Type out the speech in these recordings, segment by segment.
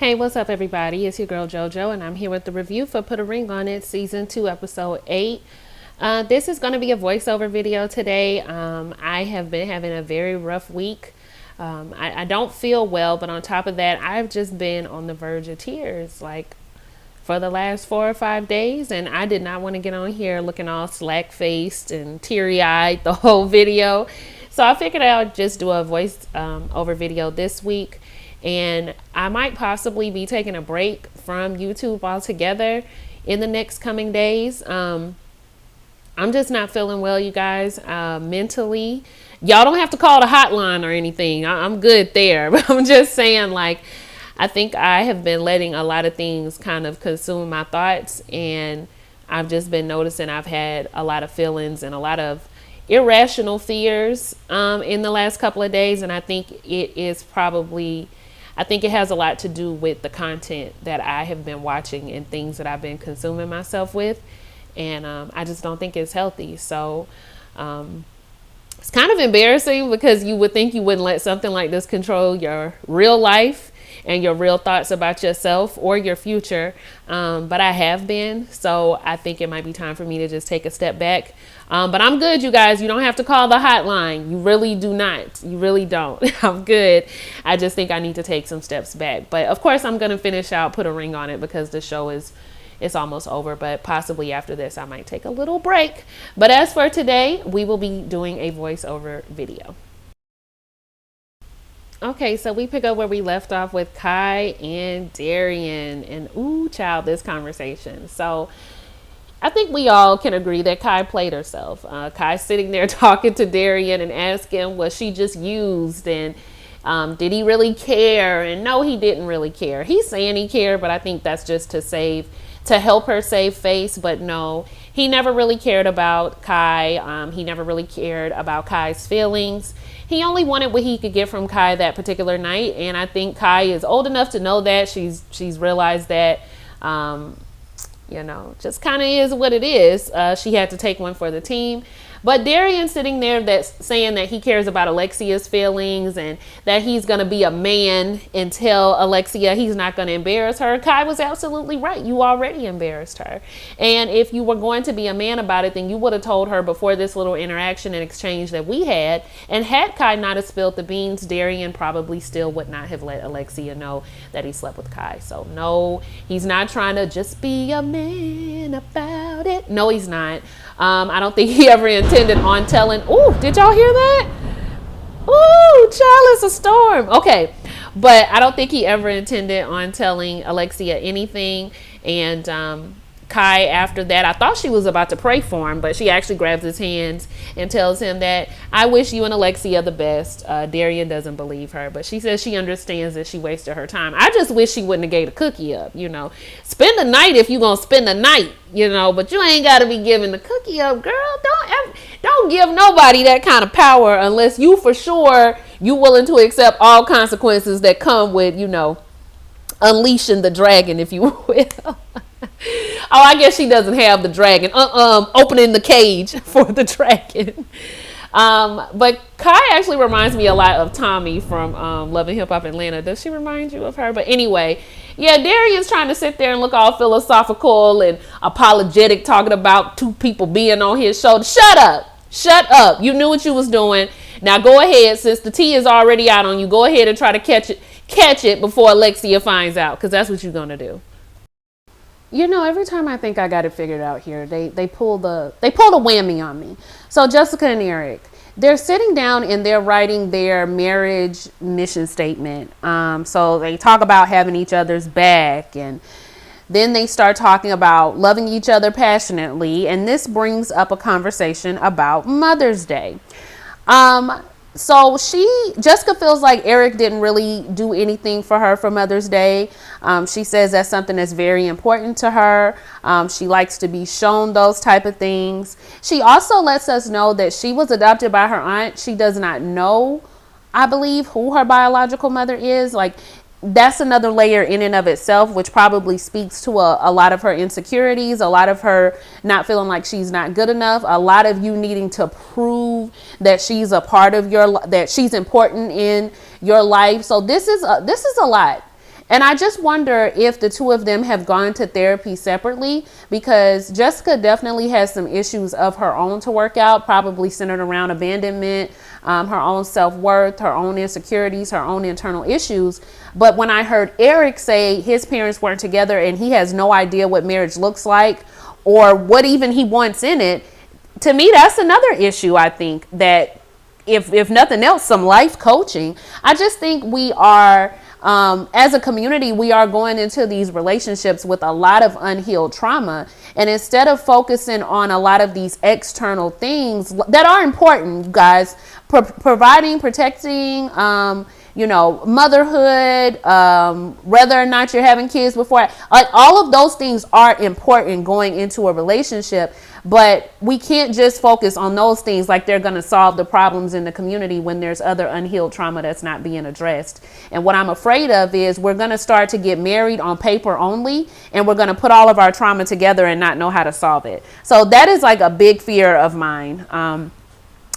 Hey, what's up, everybody? It's your girl JoJo, and I'm here with the review for Put a Ring on It, Season 2, Episode 8. This is going to be a voiceover video today. I have been having a very rough week. I don't feel well, but on top of that, I've just been on the verge of tears, like, for the last 4 or 5 days, and I did not want to get on here looking all slack-faced and teary-eyed the whole video. So I figured I'd just do a voice over video this week. And I might possibly be taking a break from YouTube altogether in the next coming days. I'm just not feeling well, you guys, mentally. Y'all don't have to call the hotline or anything. I'm good there. But I'm just saying, like, I think I have been letting a lot of things kind of consume my thoughts. And I've just been noticing I've had a lot of feelings and a lot of irrational fears in the last couple of days. And I think it has a lot to do with the content that I have been watching and things that I've been consuming myself with. And I just don't think it's healthy. So it's kind of embarrassing because you would think you wouldn't let something like this control your real life and your real thoughts about yourself or your future. But I have been. So I think it might be time for me to just take a step back. But I'm good, you guys. You don't have to call the hotline. You really do not. You really don't. I'm good. I just think I need to take some steps back. But of course, I'm going to finish out, Put a Ring on It, because the show it's almost over. But possibly after this, I might take a little break. But as for today, we will be doing a voiceover video. Okay, so we pick up where we left off with Kai and Darian. And ooh, child, this conversation. So I think we all can agree that Kai played herself. Kai's sitting there talking to Darian and asking, was she just used? And did he really care? And no, he didn't really care. He's saying he cared, but I think that's just to help her save face. But no, he never really cared about Kai. He never really cared about Kai's feelings. He only wanted what he could get from Kai that particular night. And I think Kai is old enough to know that. She's realized that, you know, just kind of is what it is. She had to take one for the team. But Darian sitting there that's saying that he cares about Alexia's feelings and that he's going to be a man and tell Alexia he's not going to embarrass her. Kai was absolutely right. You already embarrassed her. And if you were going to be a man about it, then you would have told her before this little interaction and exchange that we had. And had Kai not have spilled the beans, Darian probably still would not have let Alexia know that he slept with Kai. So no, he's not trying to just be a man about it. No, he's not. I don't think he ever intended on telling. Ooh, did y'all hear that? Ooh, child, it's a storm. Okay, but I don't think he ever intended on telling Alexia anything. And Kai, after that, I thought she was about to pray for him, but she actually grabs his hands and tells him that I wish you and Alexia the best. Darian doesn't believe her, but she says she understands that she wasted her time. I just wish she wouldn't have gave the cookie up, you know. Spend the night if you're going to spend the night, you know, but you ain't got to be giving the cookie up, girl. Don't give nobody that kind of power unless you for sure you willing to accept all consequences that come with, you know, unleashing the dragon, if you will. Oh, I guess she doesn't have the dragon. Opening the cage for the dragon. But Kai actually reminds me a lot of Tommy from Love and Hip Hop Atlanta. Does she remind you of her? But anyway, yeah, Darian's trying to sit there and look all philosophical and apologetic, talking about two people being on his shoulder. Shut up. Shut up. You knew what you was doing. Now go ahead, since the tea is already out on you, go ahead and try to catch it before Alexia finds out, because that's what you're going to do. You know, every time I think I got it figured out here, they pull the whammy on me. So Jessica and Eric, they're sitting down and they're writing their marriage mission statement. So they talk about having each other's back, and then they start talking about loving each other passionately. And this brings up a conversation about Mother's Day. So Jessica feels like Eric didn't really do anything for her for Mother's Day. She says that's something that's very important to her. She likes to be shown those type of things. She also lets us know that she was adopted by her aunt. She does not know, I believe, who her biological mother is. Like, that's another layer in and of itself, which probably speaks to a lot of her insecurities, a lot of her not feeling like she's not good enough, a lot of you needing to prove that she's a part of that she's important in your life. So this is a lot. And I just wonder if the two of them have gone to therapy separately, because Jessica definitely has some issues of her own to work out, probably centered around abandonment, her own self-worth, her own insecurities, her own internal issues. But when I heard Eric say his parents weren't together and he has no idea what marriage looks like or what even he wants in it, to me, that's another issue. I think that if nothing else, some life coaching. I just think we are, as a community, we are going into these relationships with a lot of unhealed trauma. And instead of focusing on a lot of these external things that are important, you guys, providing, protecting, motherhood, whether or not you're having kids before, like all of those things are important going into a relationship. But we can't just focus on those things like they're going to solve the problems in the community when there's other unhealed trauma that's not being addressed. And what I'm afraid of is we're going to start to get married on paper only, and we're going to put all of our trauma together and not know how to solve it. So that is like a big fear of mine.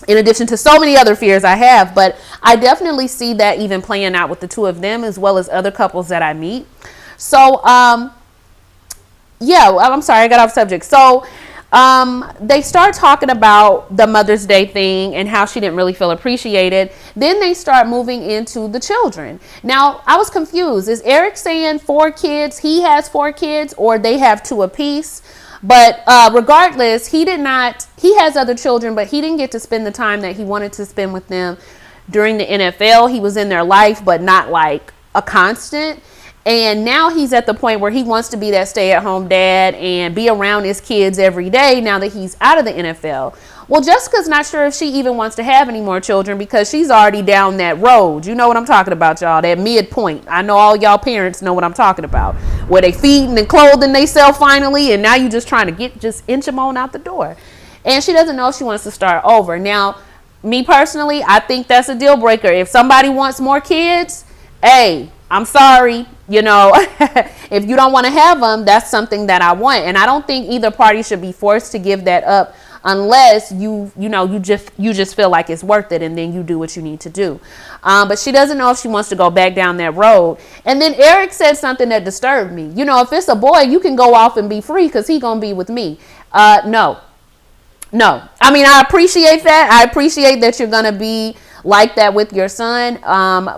In addition to so many other fears I have, but I definitely see that even playing out with the two of them as well as other couples that I meet. So, I'm sorry, I got off subject. So, they start talking about the Mother's Day thing and how she didn't really feel appreciated. Then they start moving into the children. Now, I was confused. Is Eric saying 4 kids? He has 4 kids, or they have 2 apiece? But regardless, he has other children, but he didn't get to spend the time that he wanted to spend with them during the NFL. He was in their life, but not like a constant. And now he's at the point where he wants to be that stay-at-home dad and be around his kids every day now that he's out of the NFL. Well, Jessica's not sure if she even wants to have any more children because she's already down that road. You know what I'm talking about, y'all, that midpoint. I know all y'all parents know what I'm talking about, where they feeding and clothing themselves finally, and now you just trying to just inch them on out the door. And she doesn't know if she wants to start over. Now, me personally, I think that's a deal breaker. If somebody wants more kids, hey, I'm sorry, if you don't want to have them, that's something that I want. And I don't think either party should be forced to give that up unless you just feel like it's worth it, and then you do what you need to do. But she doesn't know if she wants to go back down that road. And then Eric said something that disturbed me. If it's a boy, you can go off and be free because he's going to be with me. No. I mean, I appreciate that. I appreciate that you're going to be like that with your son.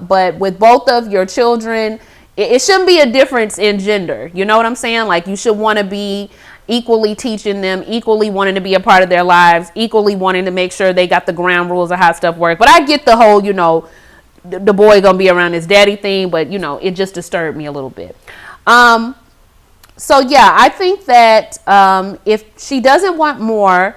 But with both of your children, it shouldn't be a difference in gender. You know what I'm saying? Like, you should want to be equally teaching them, equally wanting to be a part of their lives, equally wanting to make sure they got the ground rules of how stuff works. But I get the whole, the boy gonna be around his daddy thing, but it just disturbed me a little bit. So yeah, I think that if she doesn't want more,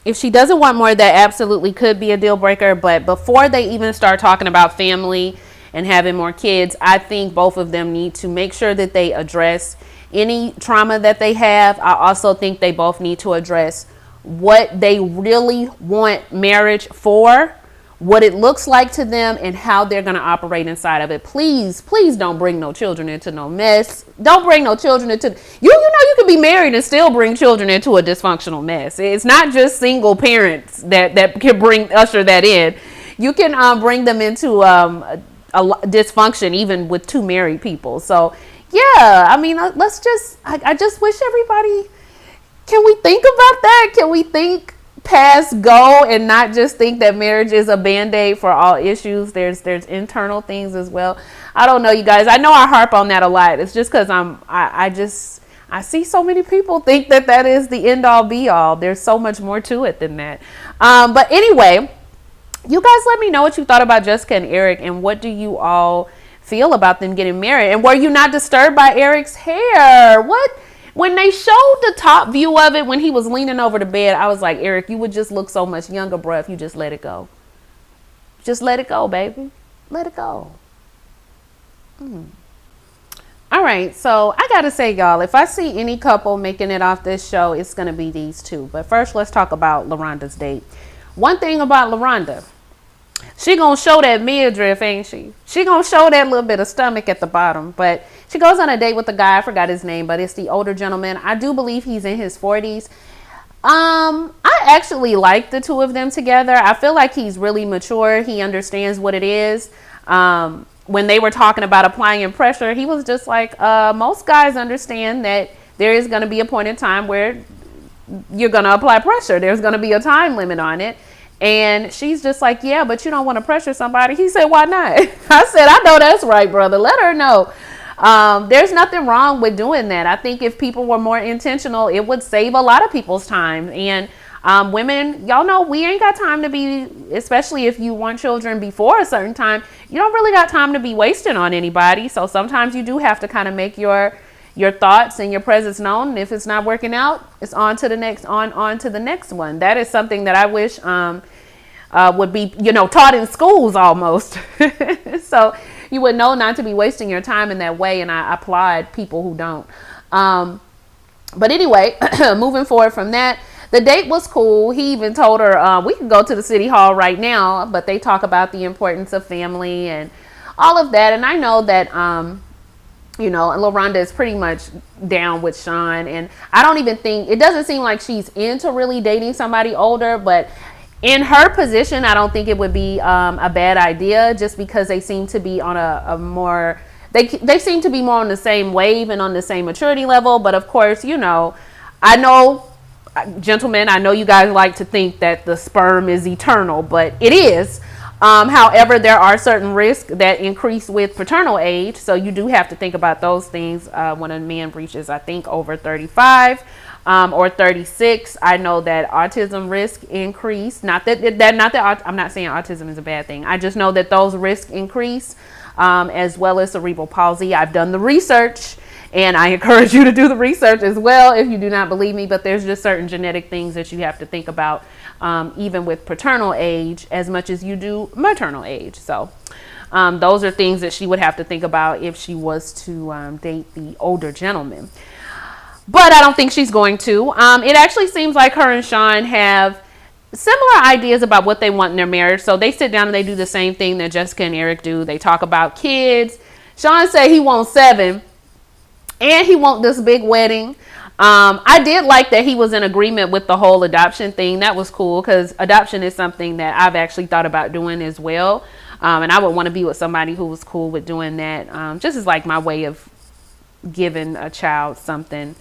that absolutely could be a deal breaker. But before they even start talking about family and having more kids, I think both of them need to make sure that they address any trauma that they have. I also think they both need to address what they really want marriage for, what it looks like to them, and how they're going to operate inside of it. Please don't bring no children into no mess. Don't bring no children into, you can be married and still bring children into a dysfunctional mess. It's not just single parents that can usher that in. You can bring them into a dysfunction even with 2 married people. So yeah, I mean, let's I just wish everybody, can we think about that? Can we think past go and not just think that marriage is a band-aid for all issues? There's internal things as well. I don't know, you guys. I know I harp on that a lot. It's just because I see so many people think that is the end all be all. There's so much more to it than that. But anyway, you guys let me know what you thought about Jessica and Eric, and what do you all feel about them getting married? And were you not disturbed by Eric's hair? When they showed the top view of it, when he was leaning over the bed, I was like, Eric, you would just look so much younger, bro, if you just let it go. Just let it go, baby. Let it go. All right, so I gotta say, y'all, if I see any couple making it off this show, it's gonna be these two. But first, let's talk about Laronda's date. One thing about Laronda, she gonna show that midriff, ain't she? She gonna show that little bit of stomach at the bottom. But she goes on a date with a guy, I forgot his name, but it's the older gentleman. I do believe he's in his 40s. I actually like the two of them together. I feel like he's really mature. He understands what it is. when they were talking about applying pressure, he was just like, most guys understand that there is going to be a point in time where you're going to apply pressure. There's going to be a time limit on it. And she's just like, yeah, but you don't want to pressure somebody. He said, why not? I said, I know that's right, brother. Let her know. There's nothing wrong with doing that. I think if people were more intentional, it would save a lot of people's time. And women, y'all know we ain't got time to be, especially if you want children before a certain time, you don't really got time to be wasting on anybody. So sometimes you do have to kind of make your thoughts and your presence known. And if it's not working out, it's on to the next one. That is something that I wish would be, taught in schools almost. So you would know not to be wasting your time in that way. And I applaud people who don't. But anyway, moving forward from that, the date was cool. He even told her we can go to the city hall right now, but they talk about the importance of family and all of that. And I know that, Laronda is pretty much down with Sean. And I don't even think, it doesn't seem like she's into really dating somebody older, but in her position, I don't think it would be a bad idea, just because they seem to be on a more, they seem to be more on the same wave and on the same maturity level. But of course, I know, gentlemen, I know you guys like to think that the sperm is eternal, but it is. However, there are certain risks that increase with paternal age. So you do have to think about those things when a man reaches, I think, over 35 or 36. I know that autism risk increase. Not that I'm not saying autism is a bad thing. I just know that those risks increase, as well as cerebral palsy. I've done the research. And I encourage you to do the research as well if you do not believe me. But there's just certain genetic things that you have to think about, even with paternal age, as much as you do maternal age. So those are things that she would have to think about if she was to date the older gentleman. But I don't think she's going to. It actually seems like her and Sean have similar ideas about what they want in their marriage. So they sit down and they do the same thing that Jessica and Eric do. They talk about kids. Sean said he wants 7. And he wants this big wedding. I did like that he was in agreement with the whole adoption thing. That was cool, because adoption is something that I've actually thought about doing as well. And I would want to be with somebody who was cool with doing that. Just as like my way of giving a child something,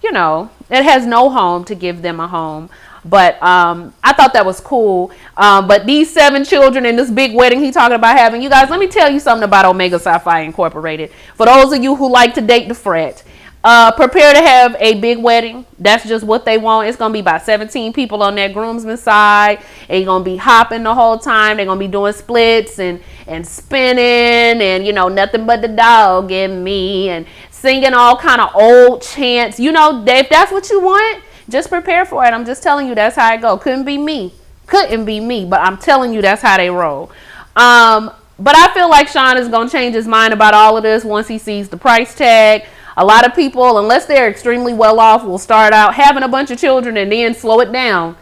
it has no home, to give them a home. But I thought that was cool. But these 7 children and this big wedding he talking about having, you guys, let me tell you something about Omega Sci-Fi Incorporated. For those of you who like to date the frat, prepare to have a big wedding. That's just what they want. It's going to be about 17 people on that groomsman side. They're going to be hopping the whole time. They're going to be doing splits and spinning and, nothing but the dog and me, and singing all kind of old chants. If that's what you want, just prepare for it. I'm just telling you, that's how it go. Couldn't be me, but I'm telling you, that's how they roll. But I feel like Sean is going to change his mind about all of this once he sees the price tag. A lot of people, unless they're extremely well off, will start out having a bunch of children and then slow it down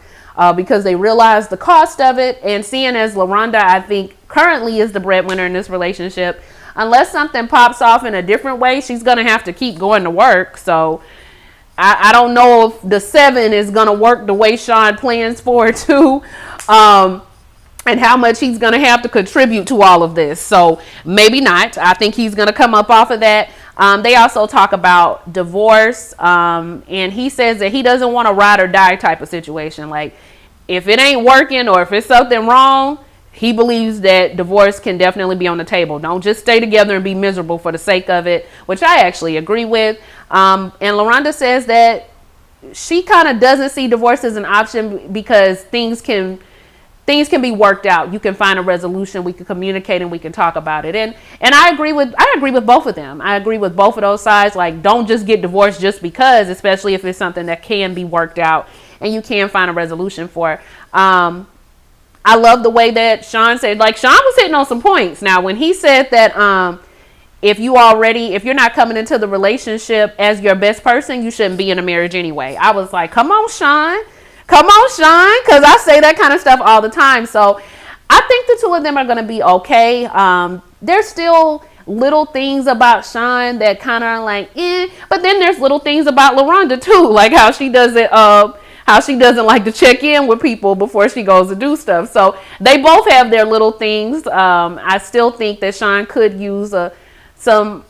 because they realize the cost of it. And seeing as Laronda, I think, currently is the breadwinner in this relationship, unless something pops off in a different way, she's going to have to keep going to work. So I don't know if the 7 is going to work the way Sean plans for it to, and how much he's going to have to contribute to all of this. So maybe not. I think he's going to come up off of that. They also talk about divorce, and he says that he doesn't want a ride or die type of situation. Like, if it ain't working or if it's something wrong, he believes that divorce can definitely be on the table. Don't just stay together and be miserable for the sake of it, which I actually agree with. And Laronda says that she kind of doesn't see divorce as an option because things can be worked out. You can find a resolution. We can communicate and we can talk about it. And I agree with both of them. I agree with both of those sides. Like, don't just get divorced just because, especially if it's something that can be worked out and you can find a resolution for. I love the way that Sean said, like, Sean was hitting on some points. Now, when he said that if you're not coming into the relationship as your best person, you shouldn't be in a marriage anyway. I was like, come on, Sean. Because I say that kind of stuff all the time. So I think the two of them are going to be okay. There's still little things about Sean that kind of are like, but then there's little things about Laronda too, like how she doesn't how she doesn't like to check in with people before she goes to do stuff. So they both have their little things. I still think that Sean could use some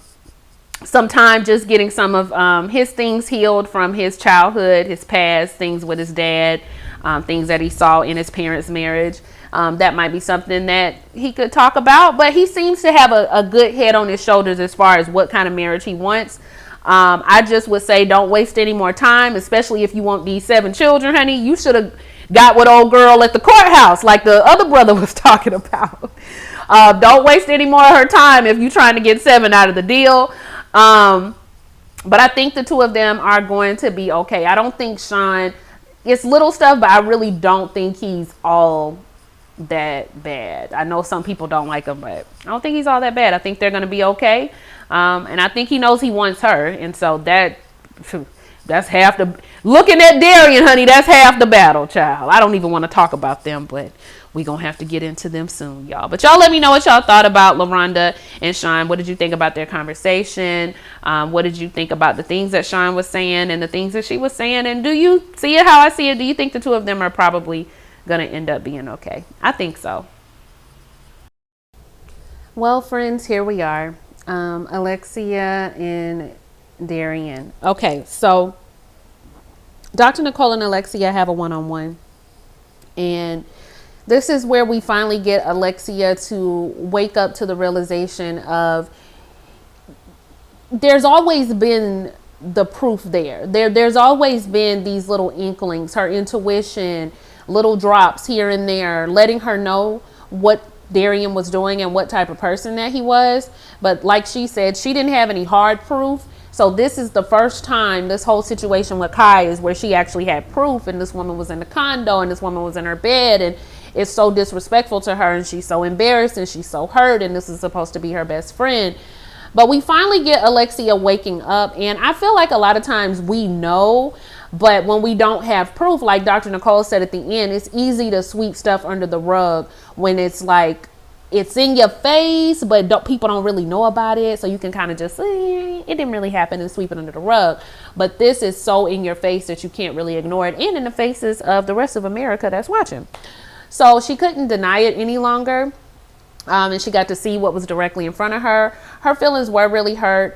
time just getting some of his things healed from his childhood, his past, things with his dad, things that he saw in his parents' marriage. That might be something that he could talk about, but he seems to have a good head on his shoulders as far as what kind of marriage he wants. I just would say don't waste any more time, especially if you want these 7 children, honey. You should have got with old girl at the courthouse like the other brother was talking about. Don't waste any more of her time if you're trying to get 7 out of the deal. But I think the two of them are going to be okay. I don't think Sean, it's little stuff, but I really don't think he's all that bad. I know some people don't like him, but I don't think he's all that bad. I think they're going to be okay. And I think he knows he wants her. And so that's half the, looking at Darian, honey, that's half the battle, child. I don't even want to talk about them, but we gonna have to get into them soon, y'all. But y'all let me know what y'all thought about Laronda and Sean. What did you think about their conversation? What did you think about the things that Sean was saying and the things that she was saying? And do you see it how I see it? Do you think the two of them are probably gonna end up being okay? I think so. Well, friends, here we are. Alexia and Darian. Okay, so Dr. Nicole and Alexia have a one-on-one, and this is where we finally get Alexia to wake up to the realization of there's always been the proof there. There's always been these little inklings, her intuition, little drops here and there, letting her know what Darian was doing and what type of person that he was. But like she said, she didn't have any hard proof. So this is the first time this whole situation with Kai is where she actually had proof, and this woman was in the condo and this woman was in her bed, and it's so disrespectful to her, and she's so embarrassed and she's so hurt, and this is supposed to be her best friend. But we finally get Alexia waking up, and I feel like a lot of times we know, but when we don't have proof, like Dr. Nicole said at the end, it's easy to sweep stuff under the rug when it's like it's in your face, but people don't really know about it. So you can kind of just say, it didn't really happen, and sweep it under the rug. But this is so in your face that you can't really ignore it, and in the faces of the rest of America that's watching. So she couldn't deny it any longer. And she got to see what was directly in front of her. Her feelings were really hurt.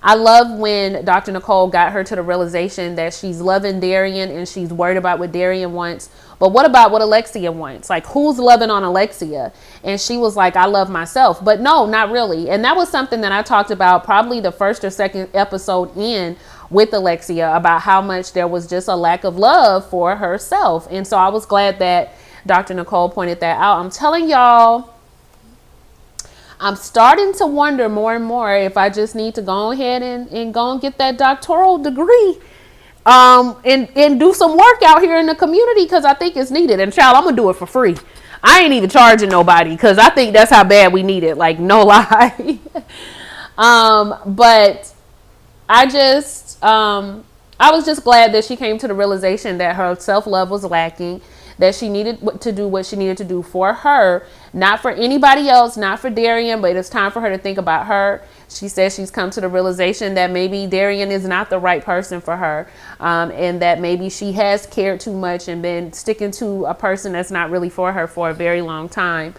I love when Dr. Nicole got her to the realization that she's loving Darian and she's worried about what Darian wants. But what about what Alexia wants? Like, who's loving on Alexia? And she was like, I love myself. But no, not really. And that was something that I talked about probably the first or second episode in with Alexia, about how much there was just a lack of love for herself. And so I was glad that Dr. Nicole pointed that out. I'm telling y'all, I'm starting to wonder more and more if I just need to go ahead and go and get that doctoral degree and do some work out here in the community, because I think it's needed. And child, I'm gonna do it for free. I ain't even charging nobody, because I think that's how bad we need it, like, no lie. But I was just glad that she came to the realization that her self-love was lacking, that she needed to do what she needed to do for her, not for anybody else, not for Darian, but it's time for her to think about her. She says she's come to the realization that maybe Darian is not the right person for her, and that maybe she has cared too much and been sticking to a person that's not really for her for a very long time.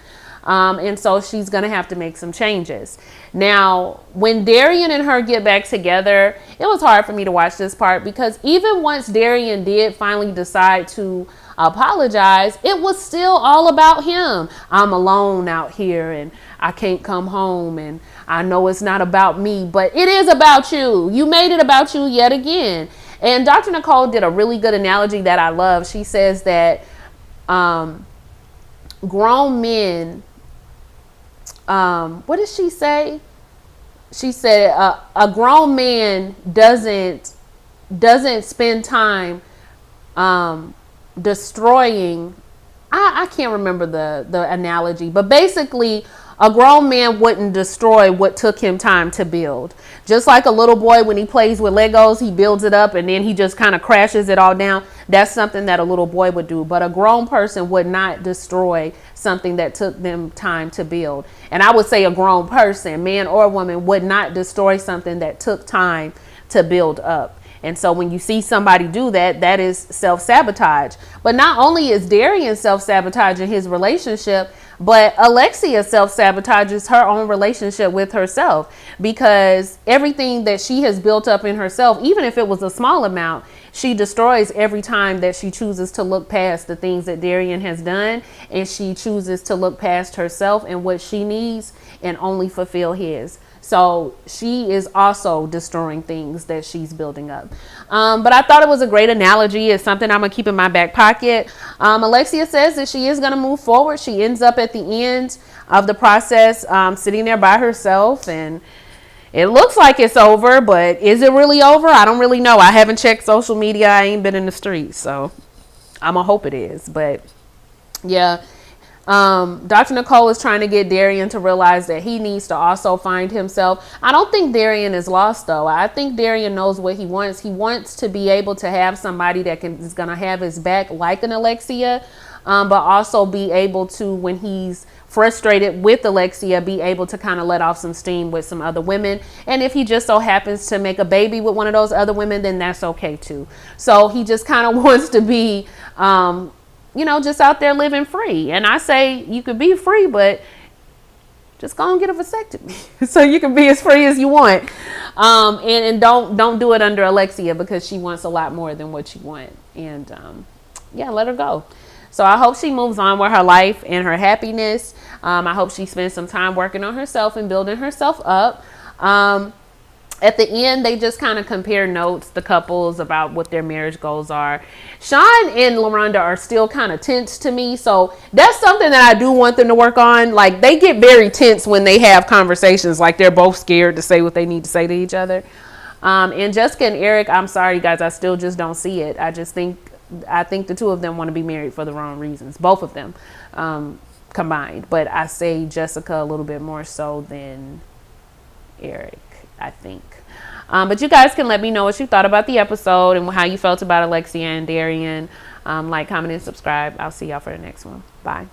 And so she's going to have to make some changes. Now, when Darian and her get back together, it was hard for me to watch this part, because even once Darian did finally decide to apologize, it was still all about him. I'm alone out here and I can't come home, and I know it's not about me, but it is about you. You made it about you yet again. And Dr. Nicole did a really good analogy that I love. She says that grown men, what did she say? She said a grown man doesn't spend time destroying, I can't remember the analogy, but basically a grown man wouldn't destroy what took him time to build. Just like a little boy, when he plays with Legos, he builds it up and then he just kind of crashes it all down. That's something that a little boy would do, but a grown person would not destroy something that took them time to build. And I would say a grown person, man or woman, would not destroy something that took time to build up. And so when you see somebody do that, that is self-sabotage. But not only is Darian self-sabotaging his relationship, but Alexia self-sabotages her own relationship with herself, because everything that she has built up in herself, even if it was a small amount, she destroys every time that she chooses to look past the things that Darian has done, and she chooses to look past herself and what she needs and only fulfill his. So she is also destroying things that she's building up. But I thought it was a great analogy. It's something I'm going to keep in my back pocket. Alexia says that she is going to move forward. She ends up at the end of the process sitting there by herself, and it looks like it's over, but is it really over? I don't really know. I haven't checked social media. I ain't been in the streets, so I'm going to hope it is. But yeah. Dr. Nicole is trying to get Darian to realize that he needs to also find himself. I don't think Darian is lost, though. I think Darian knows what he wants. He wants to be able to have somebody that is going to have his back, like an Alexia, but also be able to, when he's frustrated with Alexia, be able to kind of let off some steam with some other women. And if he just so happens to make a baby with one of those other women, then that's okay too. So he just kind of wants to be just out there living free. And I say you could be free, but just go and get a vasectomy so you can be as free as you want. And don't do it under Alexia, because she wants a lot more than what you want. And let her go. So I hope she moves on with her life and her happiness. I hope she spends some time working on herself and building herself up. At the end, they just kind of compare notes, the couples, about what their marriage goals are. Sean and Laronda are still kind of tense to me. So that's something that I do want them to work on. Like, they get very tense when they have conversations. Like, they're both scared to say what they need to say to each other. And Jessica and Eric, I'm sorry, guys, I still just don't see it. I think the two of them want to be married for the wrong reasons. Both of them combined. But I say Jessica a little bit more so than Eric, I think. But you guys can let me know what you thought about the episode and how you felt about Alexia and Darian. Like, comment, and subscribe. I'll see y'all for the next one. Bye.